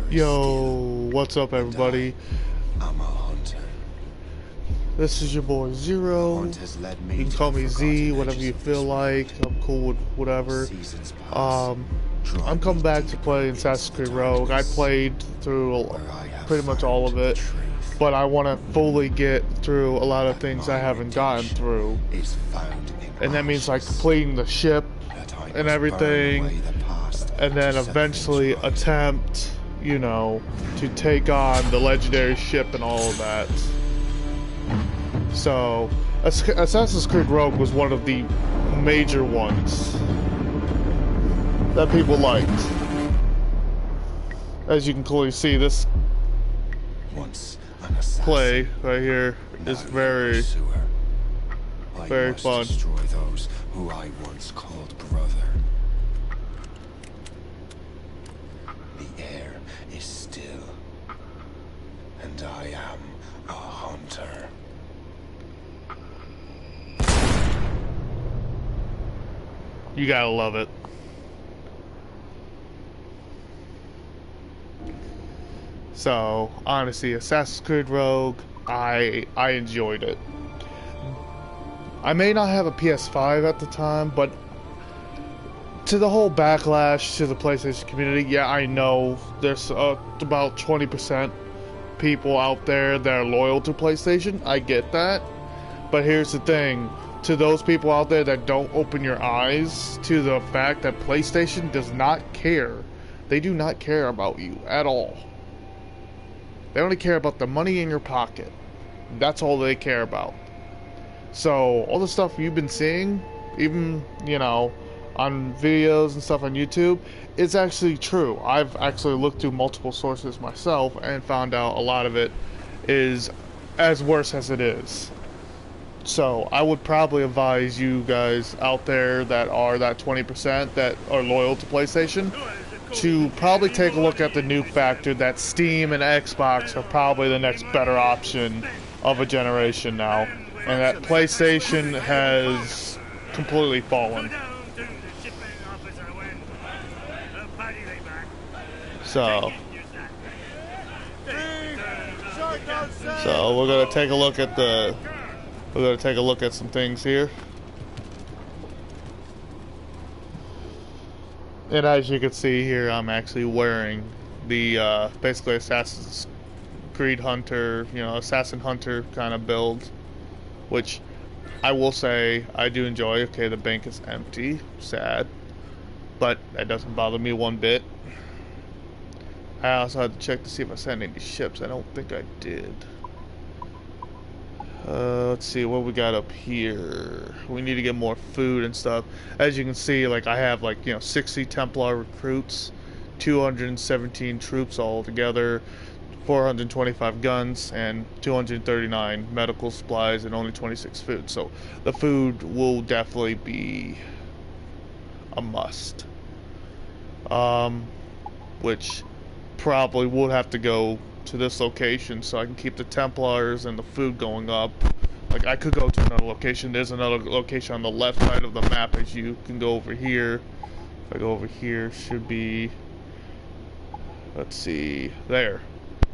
Yo, what's up everybody? I'm a hunter. This is your boy The Zero. hunt has led You me can to call the me Z, forgotten whatever edges you of feel this like. world. I'm cool with As whatever. seasons pass, Um, draw I'm me coming back to deeper play into Assassin's the Creed Rogue. I darkness, played through where I have pretty much all found of the it, truth but I want to fully get through a lot of that things I my haven't gotten redemption through. is found in And that means like ashes. completing the ship That I and must burn everything, away the past and to then set things eventually right. attempt, to take on the legendary ship and all of that. So, Assassin's Creed Rogue was one of the major ones that people liked. As you can clearly see, this Once an assassin, play right here now is the very, pursuer. I very must fun. destroy those who I once called brother. The air is still, and I am a hunter. You gotta love it. So, honestly, Assassin's Creed Rogue, I enjoyed it. I may not have a PS5 at the time, but to the whole backlash to the PlayStation community, yeah, I know there's about 20% people out there that are loyal to PlayStation. I get that. But here's the thing. To those people out there that don't open your eyes to the fact that PlayStation does not care. They do not care about you at all. They only care about the money in your pocket. That's all they care about. So, all the stuff you've been seeing, even, on videos and stuff on YouTube, it's actually true. I've actually looked through multiple sources myself and found out a lot of it is as worse as it is. So, I would probably advise you guys out there that are that 20% that are loyal to PlayStation to probably take a look at the new factor that Steam and Xbox are probably the next better option of a generation now, and that PlayStation has completely fallen. So, we're gonna take a look at some things here. And as you can see here, I'm actually wearing the basically Assassin's Creed Hunter, Assassin Hunter kind of build, which I will say I do enjoy. Okay, the bank is empty, sad, but that doesn't bother me one bit. I also had to check to see if I sent any ships. I don't think I did. Let's see what we got up here. We need to get more food and stuff. As you can see, like I have 60 Templar recruits, 217 troops all together, 425 guns, and 239 medical supplies, and only 26 food. So the food will definitely be a must. Which probably would have to go to this location so I can keep the Templars and the food going up. Like I could go to another location. There's another location on the left side of the map as you can go over here. If I go over here, should be, let's see, there.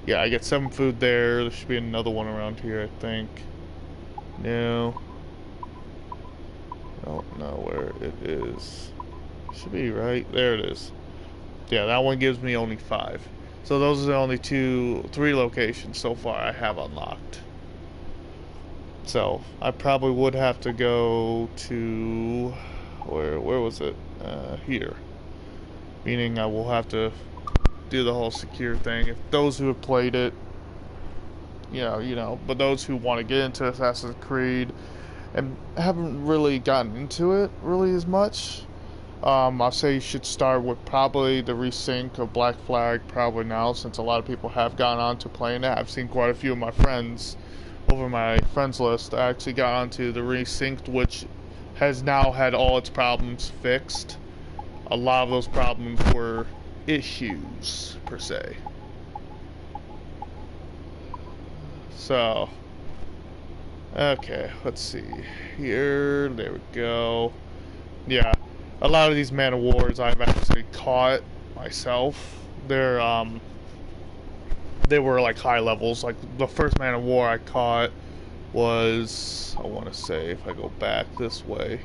Yeah, I get 7 food there. There should be another one around here, I think. No. I don't know where it is. Should be right there. It is. Yeah, that one gives me only 5. So those are the only 3 locations so far I have unlocked. So I probably would have to go to where was it? Here. Meaning I will have to do the whole secure thing. If those who have played it, but those who want to get into Assassin's Creed and haven't really gotten into it really as much, I'll say you should start with probably the resync of Black Flag probably now, since a lot of people have gone on to playing it. I've seen quite a few of my friends over my friends list actually got onto the resynced, which has now had all its problems fixed. A lot of those problems were issues per se. So, okay, let's see here. There we go. Yeah, a lot of these Man of Wars I've actually caught myself. They're they were like high levels. Like the first man of war I caught was, I want to say, if I go back this way,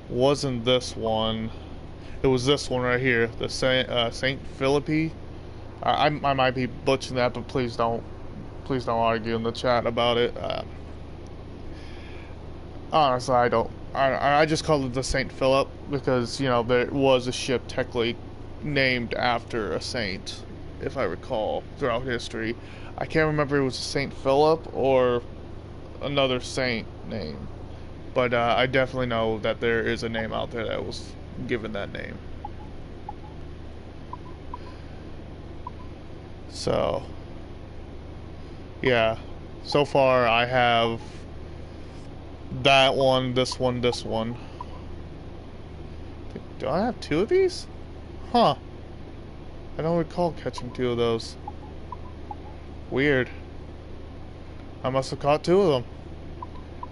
wasn't this one. It was this one right here, the Saint Philippi. I might be butchering that, but please don't argue in the chat about it. Honestly, I don't. I just call it the Saint Philip because, you know, there was a ship technically named after a saint, if I recall, throughout history. I can't remember if it was Saint Philip or another saint name, but I definitely know that there is a name out there that was given that name. So, yeah, so far I have that one, this one, this one. Do I have two of these? Huh. I don't recall catching two of those. Weird. I must have caught two of them.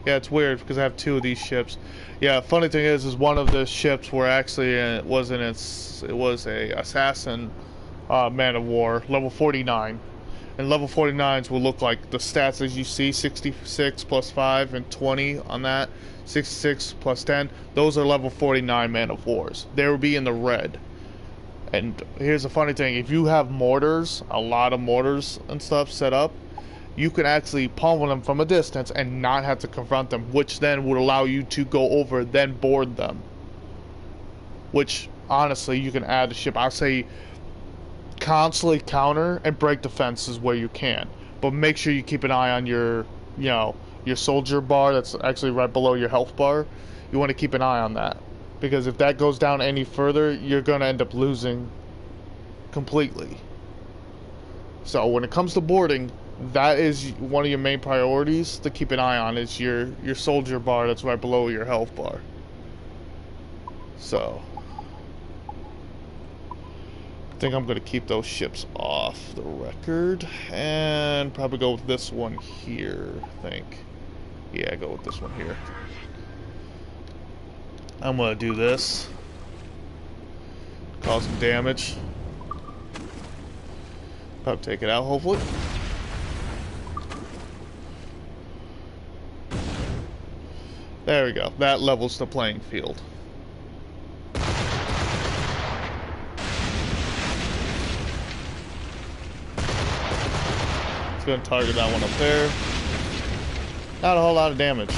Yeah, it's weird because I have two of these ships. Yeah, funny thing is one of the ships were actually it was a assassin man of war, level 49. And level 49s will look like the stats as you see, 66 plus 5 and 20 on that, 66 plus 10. Those are level 49 man of wars. They will be in the red. And here's the funny thing, if you have mortars, a lot of mortars and stuff set up, you can actually pummel them from a distance and not have to confront them, which then would allow you to go over, then board them. Which, honestly, you can add the ship. I'll say constantly counter and break defenses where you can, but make sure you keep an eye on your, you know, your soldier bar that's actually right below your health bar. You want to keep an eye on that, because if that goes down any further, you're going to end up losing completely. So when it comes to boarding, that is one of your main priorities to keep an eye on, is your soldier bar that's right below your health bar. So I think I'm going to keep those ships off the record and probably go with this one here, I think. Yeah, go with this one here. I'm going to do this. Cause some damage. Probably take it out, hopefully. There we go. That levels the playing field. Going to target that one up there. Not a whole lot of damage,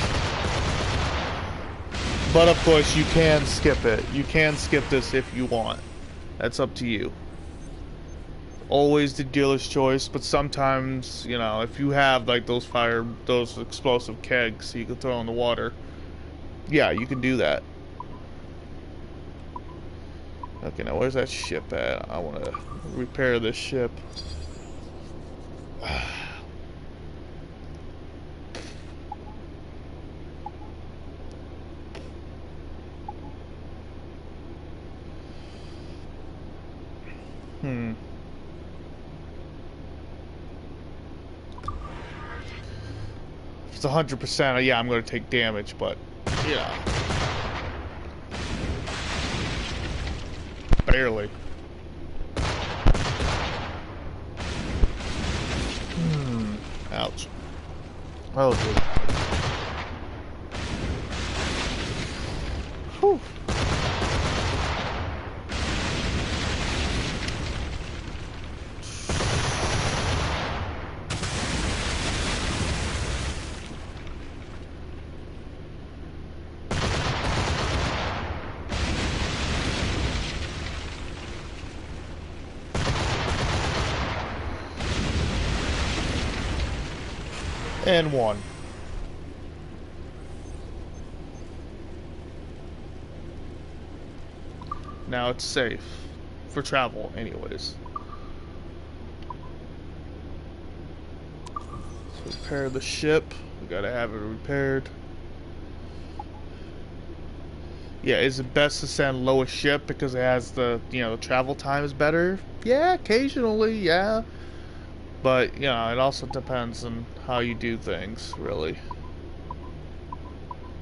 but of course you can skip it. You can skip this if you want. That's up to you. Always the dealer's choice, but sometimes, you know, if you have like those explosive kegs you can throw in the water, yeah, you can do that. Okay, now where's that ship at? I want to repair this ship. If it's 100%, yeah, I'm going to take damage, but yeah, barely. Ouch. Oh, dude. Whew. And one. Now it's safe for travel anyways. Let's repair the ship. We gotta have it repaired. Yeah, is it best to send lowest ship because it has the, you know, the travel time is better? Yeah, occasionally, yeah. But, you know, it also depends on how you do things, really.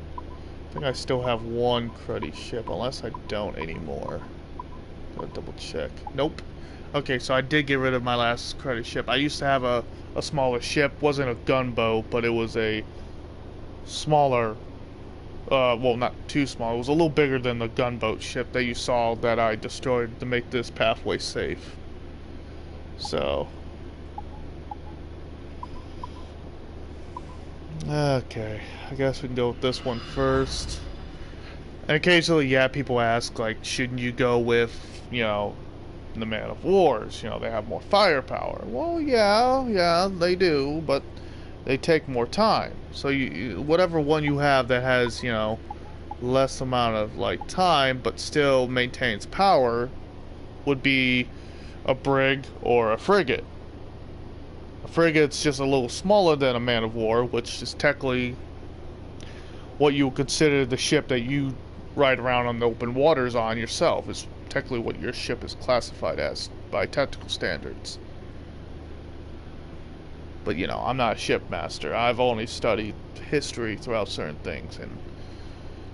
I think I still have one cruddy ship, unless I don't anymore. Gotta double check. Nope. Okay, so I did get rid of my last credit ship. I used to have a smaller ship. Wasn't a gunboat, but it was a smaller, well, not too small. It was a little bigger than the gunboat ship that you saw that I destroyed to make this pathway safe. So, okay, I guess we can go with this one first. And occasionally, yeah, people ask, like, shouldn't you go with, you know, the Man of Wars? You know, they have more firepower. Well, yeah, they do, but they take more time. So whatever one you have that has, you know, less amount of, like, time, but still maintains power, would be a brig or a frigate. A frigate's just a little smaller than a Man of War, which is technically what you would consider the ship that you ride around on the open waters on yourself, is technically what your ship is classified as by technical standards. But you know, I'm not a ship master. I've only studied history throughout certain things, and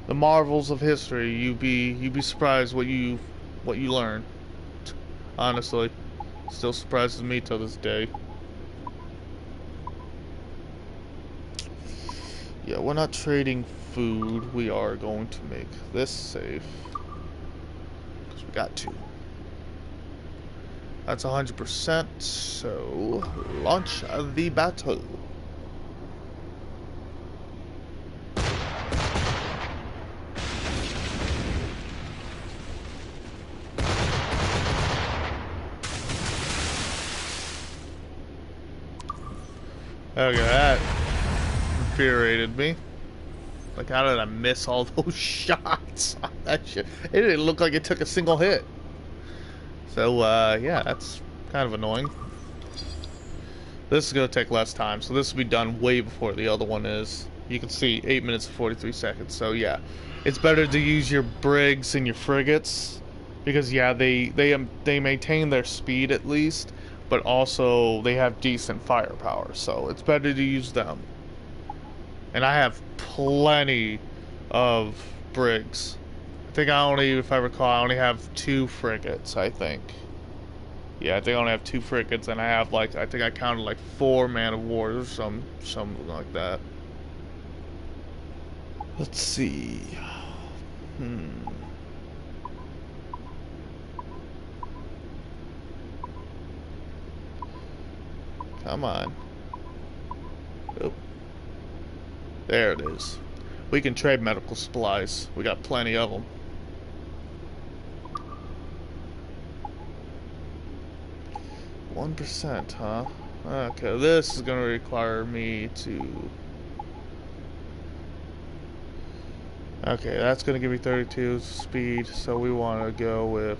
the marvels of history, you'd be surprised what you learn. Honestly, still surprises me till this day. Yeah, we're not trading food. We are going to make this safe. Because we got to. That's 100%, so launch the battle. Okay, that infuriated me. Like, how did I miss all those shots on that shit? It didn't look like it took a single hit. So, yeah, that's kind of annoying. This is going to take less time, so this will be done way before the other one is. You can see 8 minutes and 43 seconds, so yeah. It's better to use your brigs and your frigates, because yeah, they maintain their speed at least, but also they have decent firepower, so it's better to use them. And I have plenty of brigs. I think I only, if I recall, I only have 2 frigates, I think. Yeah, I think I only have 2 frigates, and I have, like, I think I counted, like, 4 Man of Wars or something like that. Let's see. Come on. Oh. There it is. We can trade medical supplies. We got plenty of them. %, huh? Okay, this is gonna require me to... Okay, that's gonna give me 32 speed, so we wanna go with...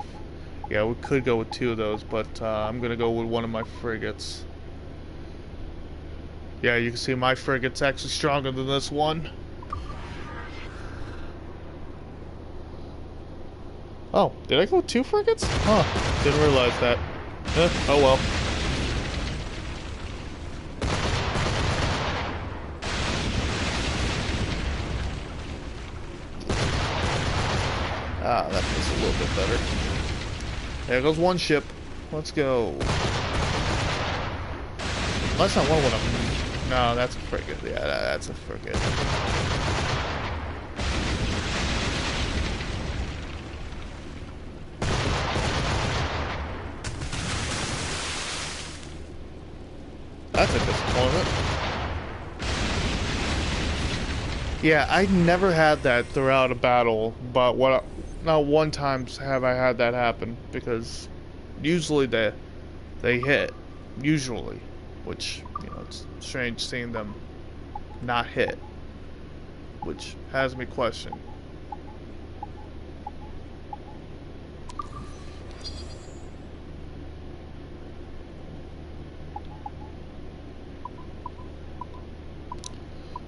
Yeah, we could go with 2 of those, but I'm gonna go with one of my frigates. Yeah, you can see my frigate's actually stronger than this one. Oh, did I go with 2 frigates? Huh, didn't realize that. Oh well. Ah, that feels a little bit better. There goes one ship. Let's go. That's not one of them. No, that's a frigate. Yeah, that's a frigate. That's a disappointment. Yeah, I never had that throughout a battle, but not one time have I had that happen, because usually they hit, usually, which, you know, it's strange seeing them not hit, which has me questioning.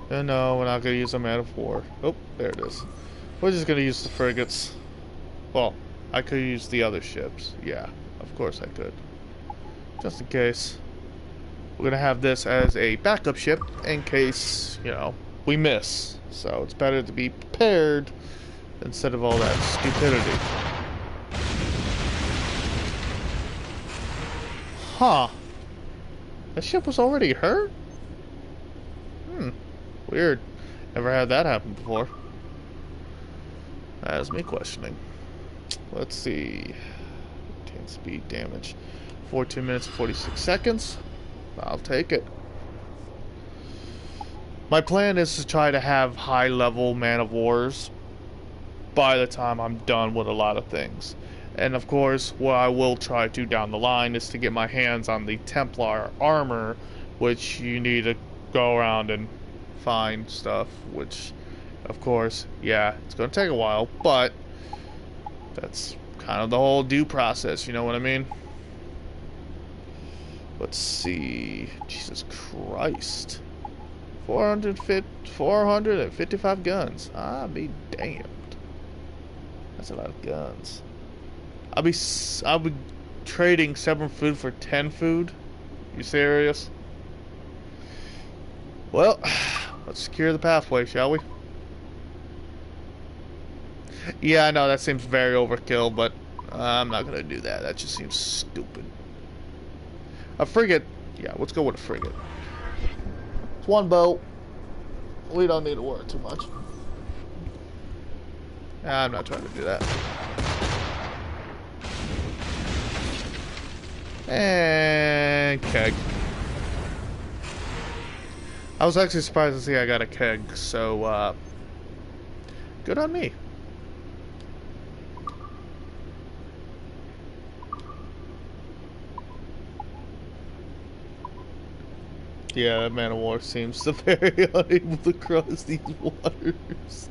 No, we're not going to use a Man of War. Oh, there it is. We're just going to use the frigates. Well, I could use the other ships. Yeah, of course I could. Just in case. We're going to have this as a backup ship in case, you know, we miss. So it's better to be prepared instead of all that stupidity. Huh. That ship was already hurt? Hmm. Weird. Never had that happen before. That has me questioning. Let's see. 10 speed damage. 14 minutes, 46 seconds. I'll take it. My plan is to try to have high-level Man of Wars by the time I'm done with a lot of things. And of course, what I will try to down the line is to get my hands on the Templar armor, which you need to go around and find stuff, which, of course, yeah, it's going to take a while, but that's kind of the whole due process, you know what I mean? Let's see. Jesus Christ. 455 guns. I'll be damned. That's a lot of guns. I'll be trading 7 food for 10 food. You serious? Well, let's secure the pathway, shall we? Yeah, I know that seems very overkill, but I'm not gonna do that. That just seems stupid. A frigate. Yeah, let's go with a frigate. It's one boat. We don't need to worry too much. I'm not trying to do that. And keg. I was actually surprised to see I got a keg, so good on me. Yeah, that Man of War seems so very unable to cross these waters.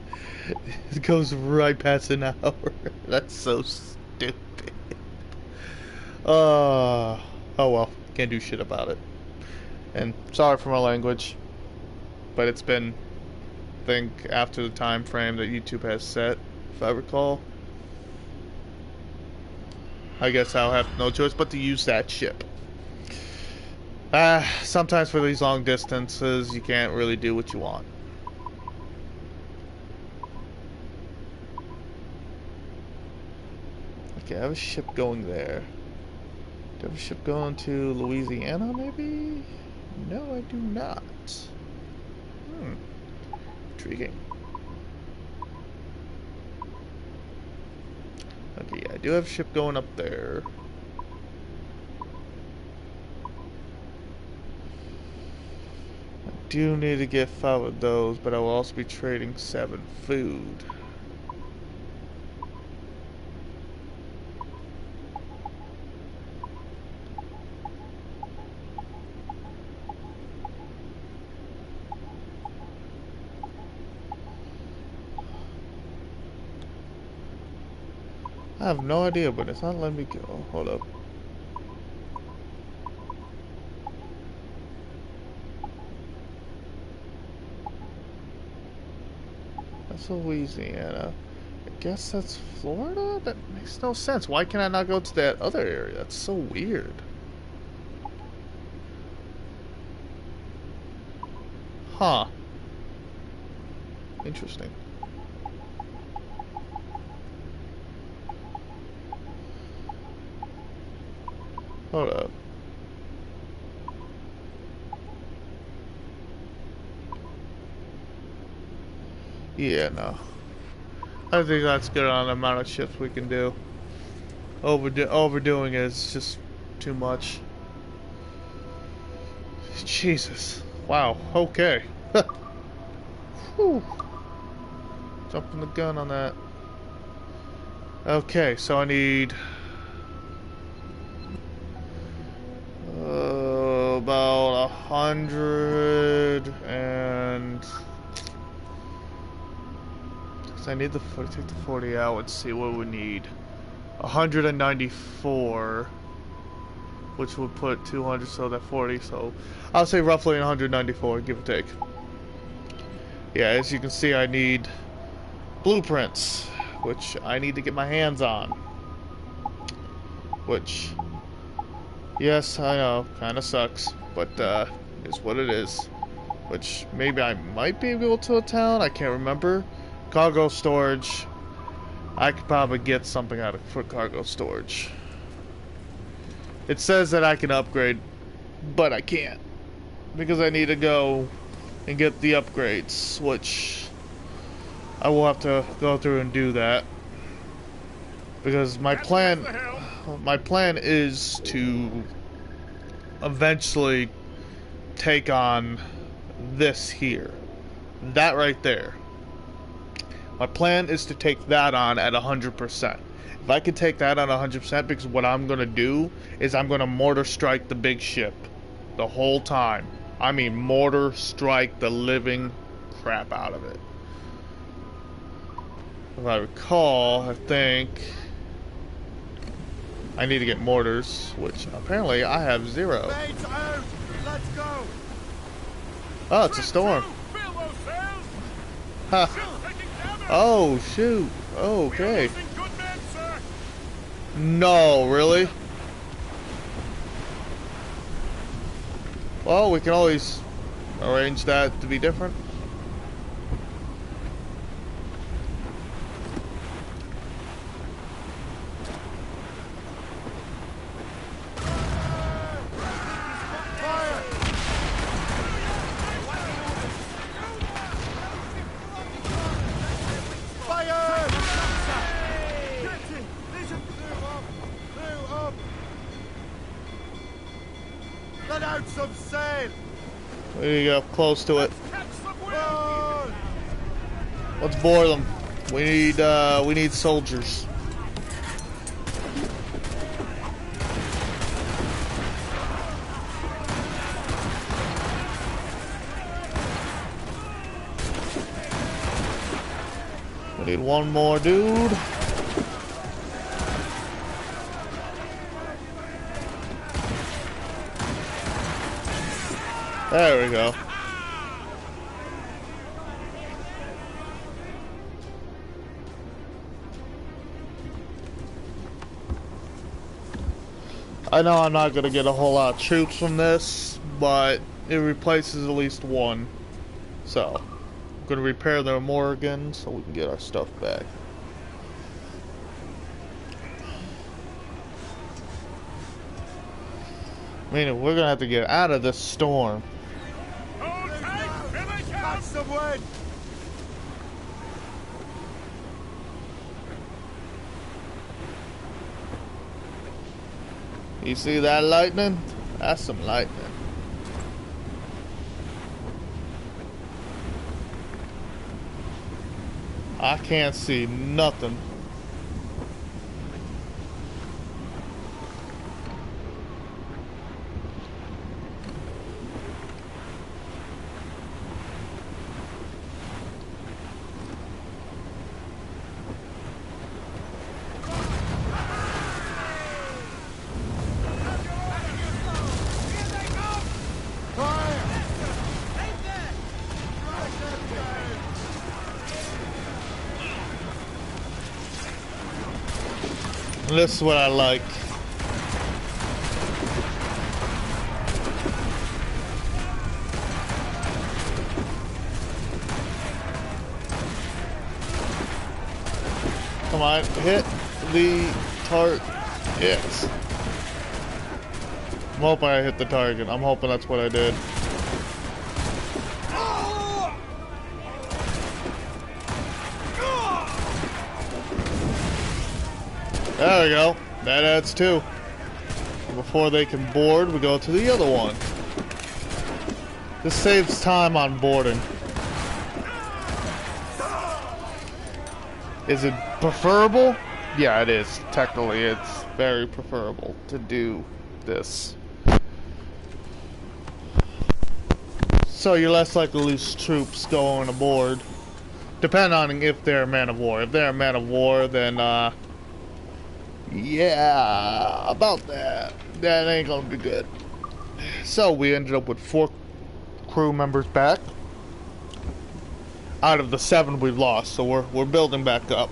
It goes right past an hour. That's so stupid. Oh well, can't do shit about it. And sorry for my language, but it's been, I think, after the time frame that YouTube has set, if I recall. I guess I'll have no choice but to use that ship. Sometimes for these long distances, you can't really do what you want. Okay, I have a ship going there. Do I have a ship going to Louisiana, maybe? No, I do not. Intriguing. Okay, yeah, I do have a ship going up there. I do need to get 5 of those, but I will also be trading 7 food. I have no idea, but it's not letting me go. Hold up. That's Louisiana. I guess that's Florida? That makes no sense. Why can I not go to that other area? That's so weird. Huh. Interesting. Hold up. Yeah, no. I think that's good on the amount of shifts we can do. Overdoing it is just too much. Jesus. Wow. Okay. Whew. Jumping the gun on that. Okay, so I need about 100 and I need the take the 40 out. Let's see what we need. 194, which would put 200, so that 40. So I'll say roughly 194, give or take. Yeah, as you can see, I need blueprints, which I need to get my hands on. Which, yes, I know, kind of sucks, but is what it is. Which maybe I might be able to a town. I can't remember. Cargo storage. I could probably get something out of for cargo storage. It says that I can upgrade, but I can't. Because I need to go and get the upgrades, which I will have to go through and do that. Because my plan is to eventually take on this here. That right there. My plan is to take that on at 100%. If I could take that on 100%, because what I'm going to do is I'm going to mortar strike the big ship the whole time. I mean, mortar strike the living crap out of it. If I recall, I think I need to get mortars, which apparently I have 0. Let's go. Oh, it's a storm. Huh. Oh, shoot. Okay. No, really? Well, we can always arrange that to be different. Let out some sail. There you go, close to it. Run. Let's bore them. We need soldiers. We need one more dude. There we go. I know I'm not gonna get a whole lot of troops from this, but it replaces at least one. So, I'm gonna repair their Morgan so we can get our stuff back. Meaning we're gonna have to get out of this storm. Catch some wind. You see that lightning? That's some lightning. I can't see nothing. This is what I like. Come on, hit the target. Yes. I'm hoping I hit the target. I'm hoping that's what I did. There we go. That adds 2. Before they can board, we go to the other one. This saves time on boarding. Is it preferable? Yeah, it is. Technically, it's very preferable to do this. So you're less likely to lose troops going aboard. Depending on if they're a man of war. If they're a man of war, then, yeah, about that. That ain't gonna be good. So we ended up with 4 crew members back out of the 7 we've lost. So we're building back up.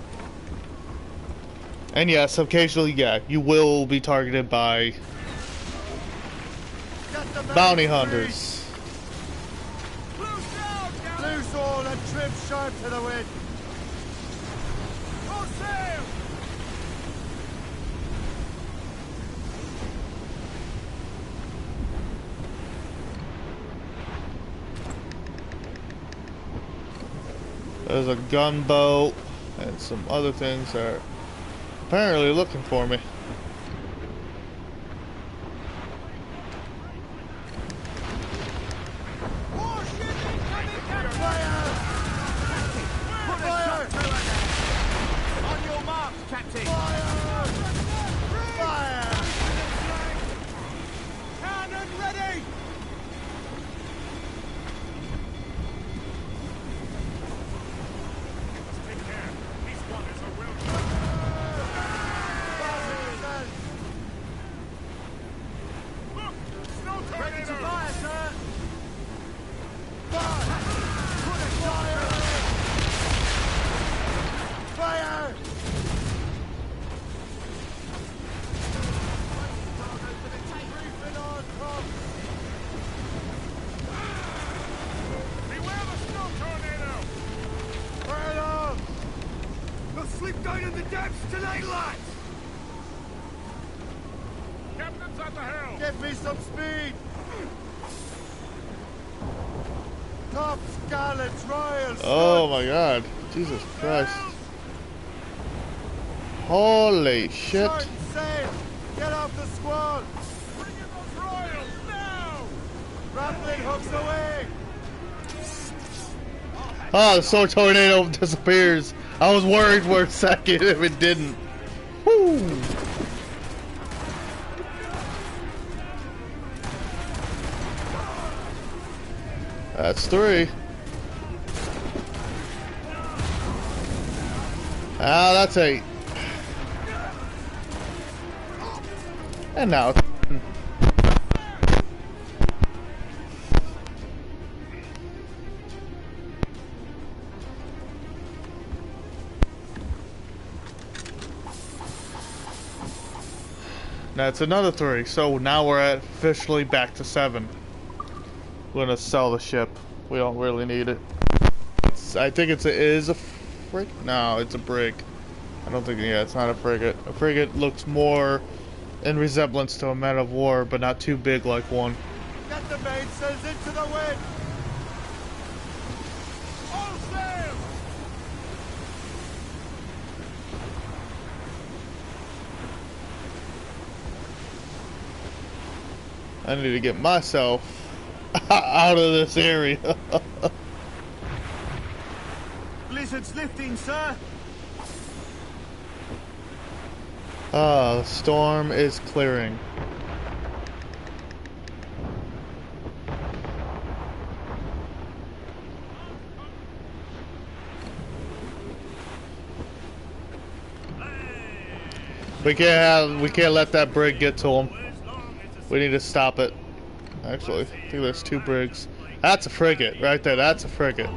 And yes, occasionally, yeah, you will be targeted by bounty hunters. Loose all and trim sharp to the wind. Full sail. There's a gunboat and some other things that are apparently looking for me. Sleep down in the depths tonight, lads! Captain's at the helm! Give me some speed! Top Gallants Royal! Oh my god. Jesus Christ. Holy shit. Short sail! Get off the squall! Bring in those royals now! Grappling hooks away! Oh, the sword tornado disappears. I was worried for a second if it didn't. Woo! That's 3. Ah, that's 8. And now. That's another 3. So now we're officially back to 7. We're gonna sell the ship. We don't really need it. I think it is a frig. No, it's a brig. I don't think. Yeah, it's not a frigate. A frigate looks more in resemblance to a man of war, but not too big like one. Get the mainsails into the wind! All sail! I need to get myself out of this area. Blizzard's lifting, sir! Ah, the storm is clearing. We can't let that brig get to him. We need to stop it. Actually, I think there's 2 brigs. That's a frigate right there. That's a frigate.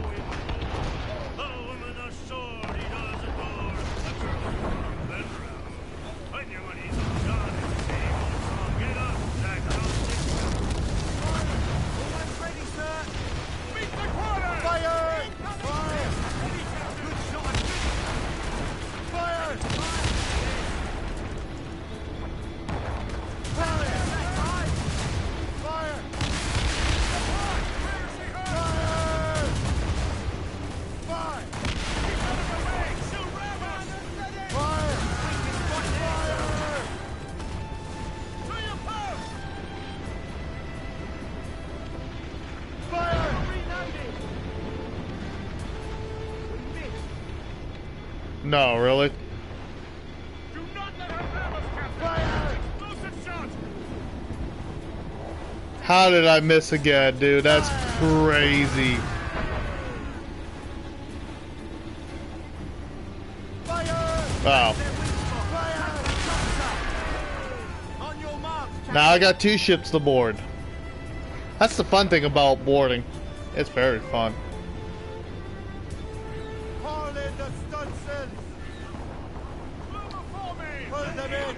No, really? Do not let her grab us, Captain! Fire! Explosive shot! How did I miss again, dude? That's crazy. Fire! Wow. Fire! On your mark, Captain! Now I got 2 ships to board. That's the fun thing about boarding. It's very fun. Haul in the stunsails! Pull them in!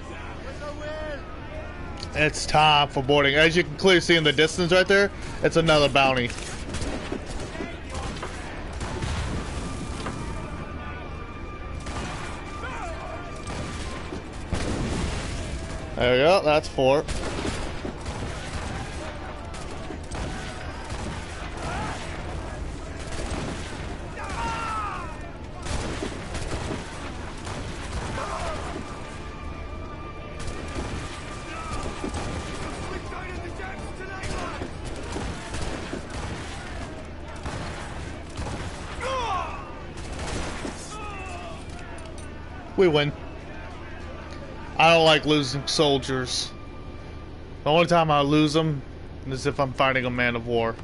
With a will! It's time for boarding. As you can clearly see in the distance right there, it's another bounty. There we go, that's 4. We win. I don't like losing soldiers. The only time I lose them is if I'm fighting a man of war.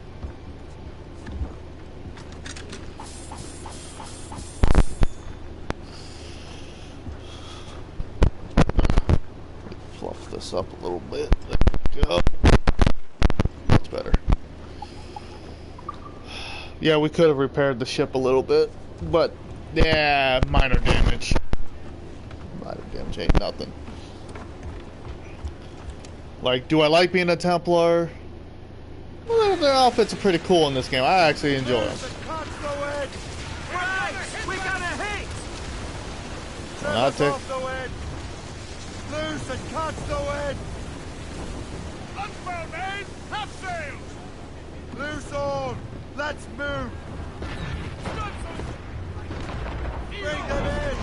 Fluff this up a little bit. There we go. That's better. Yeah, we could have repaired the ship a little bit, but yeah, minor damage. Minor damage ain't nothing. Like, do I like being a Templar? Well, their outfits are pretty cool in this game. I actually enjoy them. I'll take. Loose and catch the wind! Unfurl, men! Have sails! Loose on! Let's move! Bring them in!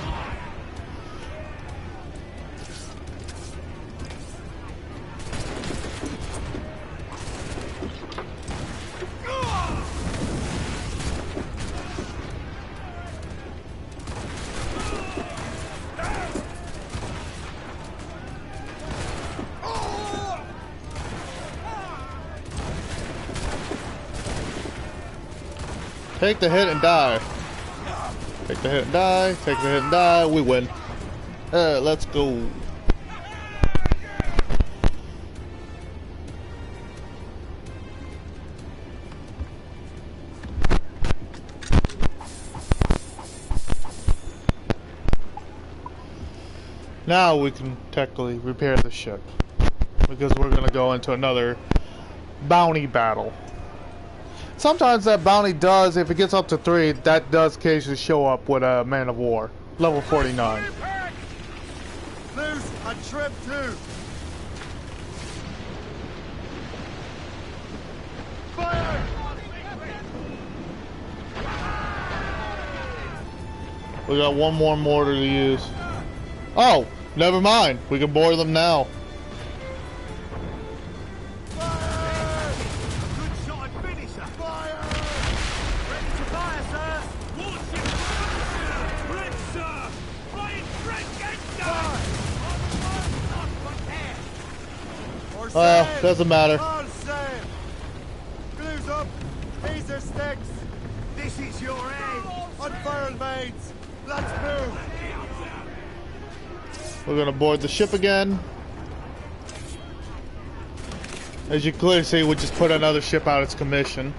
Take the hit and die. Take the hit and die. Take the hit and die. We win. Let's go. Now we can technically repair the ship, because we're going to go into another bounty battle. Sometimes that bounty does, if it gets up to 3, that does occasionally show up with a man of war. Level 49. Loose and trim too! Fire! We got one more mortar to use. Oh, never mind. We can board them now. Doesn't matter. Glues up, taser sticks. This is your end. Unfurl, mates. Let's move. We're gonna board the ship again. As you clearly see, we just put another ship out of its commission.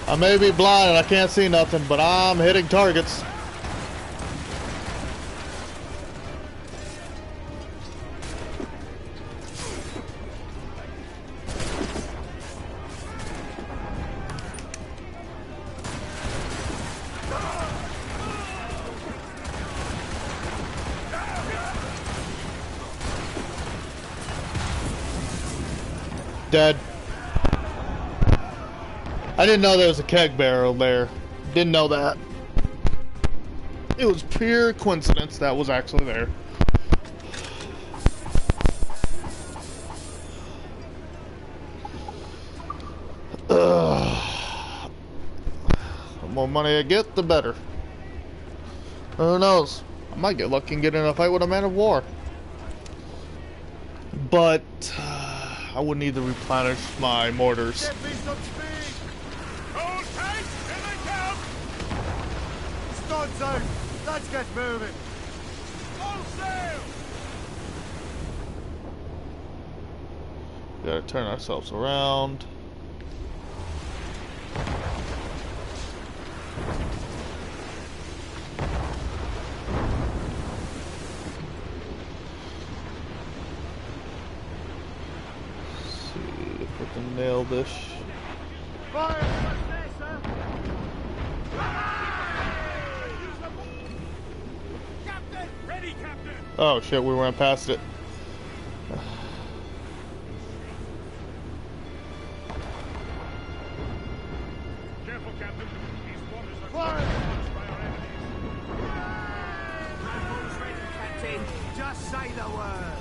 I may be blind and I can't see nothing, but I'm hitting targets. Dead. I didn't know there was a keg barrel there. Didn't know that. It was pure coincidence that was actually there. Ugh. The more money I get, the better. Who knows? I might get lucky and get in a fight with a man of war. But I would need to replenish my mortars. Get me some speed. Hold tight! Here they come! Stuns out. Let's get moving. Full sail! We gotta turn ourselves around. Nail this. Fire! Captain! Ready, Captain! Oh shit, we ran past it. Careful, Captain. These waters are Fire! watched by our enemies. Captain, just say the word.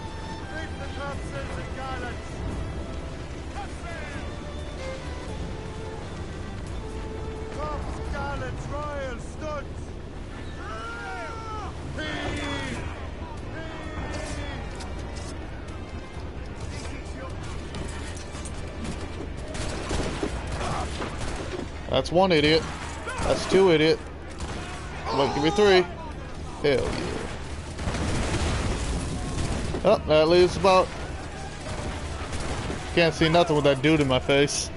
Beat the captains and gallants. Have sail! That's one idiot. That's two idiot. Look, give me three. Hell yeah. Oh, that leaves about... Can't see nothing with that dude in my face.